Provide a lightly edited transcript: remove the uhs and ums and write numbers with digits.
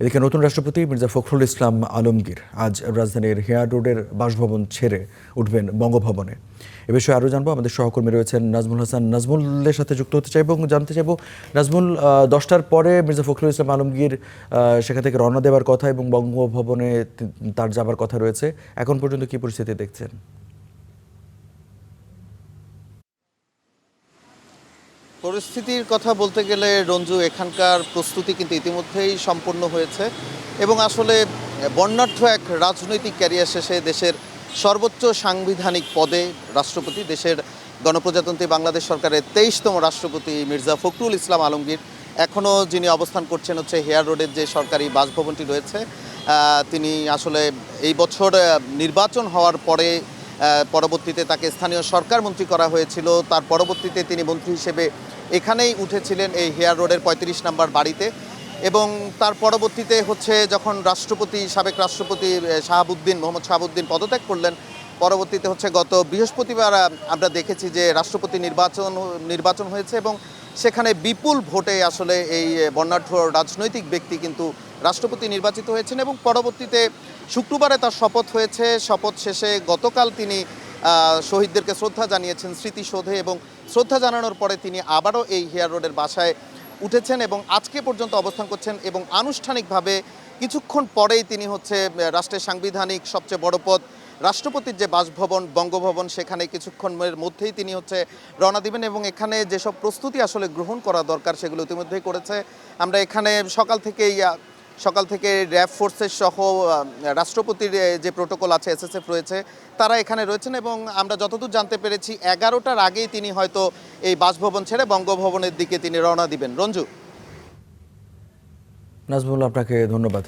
এদিকে নতুন রাষ্ট্রপতি মির্জা ফখরুল ইসলাম আলমগীর আজ রাজধানীর হেয়ার রোডের বাসভবন ছেড়ে উঠবেন বঙ্গভবনে। এ বিষয়ে আরও জানবো, আমাদের সহকর্মী রয়েছেন নাজমুল হাসান। নাজমুলের সাথে যুক্ত হতে চাইব এবং জানতে চাইব, নাজমুল, 10টার পরে মির্জা ফখরুল ইসলাম আলমগীর সেখান থেকে রওনা দেওয়ার কথা এবং বঙ্গভবনে তার যাবার কথা রয়েছে। এখন পর্যন্ত কি পরিস্থিতি দেখছেন? পরিস্থিতির কথা বলতে গেলে রঞ্জু, এখানকার প্রস্তুতি কিন্তু ইতিমধ্যেই সম্পন্ন হয়েছে এবং আসলে বর্ণাঢ্য এক রাজনৈতিক ক্যারিয়ার শেষে দেশের সর্বোচ্চ সাংবিধানিক পদে রাষ্ট্রপতি, দেশের গণপ্রজাতন্ত্রী বাংলাদেশ সরকারের 23তম রাষ্ট্রপতি মির্জা ফখরুল ইসলাম আলমগীর এখনও যিনি অবস্থান করছেন হচ্ছে হেয়ার রোডের যে সরকারি বাসভবনটি রয়েছে। তিনি আসলে এই বছর নির্বাচন হওয়ার পরে পরবর্তীতে তাকে স্থানীয় সরকার মন্ত্রী করা হয়েছিল। তার পরবর্তীতে তিনি মন্ত্রী হিসেবে এখানেই উঠেছিলেন এই হেয়ার রোডের 35 নম্বর বাড়িতে, এবং তার পরবর্তীতে হচ্ছে যখন সাবেক রাষ্ট্রপতি মোহাম্মদ শাহাবুদ্দিন পদত্যাগ করলেন, পরবর্তীতে হচ্ছে গত বৃহস্পতিবার আমরা দেখেছি যে রাষ্ট্রপতি নির্বাচন হয়েছে এবং সেখানে বিপুল ভোটে আসলে এই বর্ণাঢ্য রাজনৈতিক ব্যক্তি কিন্তু রাষ্ট্রপতি নির্বাচিত হয়েছেন এবং পরবর্তীতে শুক্রবারে তার শপথ হয়েছে। শপথ শেষে গতকাল তিনি শহীদদেরকে শ্রদ্ধা জানিয়েছেন স্মৃতিসৌধে, এবং শ্রদ্ধা জানানোর পরে তিনি আবারও এই হেয়ার রোডের বাসায় উঠেছেন এবং আজকে পর্যন্ত অবস্থান করছেন এবং আনুষ্ঠানিকভাবে কিছুক্ষণ পরেই তিনি হচ্ছে রাষ্ট্রের সাংবিধানিক সবচেয়ে বড় পদ রাষ্ট্রপতির যে বাসভবন বঙ্গভবন, সেখানে কিছুক্ষণের মধ্যেই তিনি হচ্ছে রওনা দিবেন এবং এখানে যেসব প্রস্তুতি আসলে গ্রহণ করা দরকার সেগুলো ইতিমধ্যেই করেছে। আমরা এখানে সকাল থেকে র্যাব ফোর্সের সহ রাষ্ট্রপতির যে প্রোটোকল আছে, এসএসএফ রয়েছে, তারা এখানে রয়েছেন এবং আমরা যতদূর জানতে পেরেছি 11টার আগেই তিনি হয়তো এই বাসভবন ছেড়ে বঙ্গভবনের দিকে তিনি রওনা দিবেন। রঞ্জু। নাজমুল, আপনাকে ধন্যবাদ।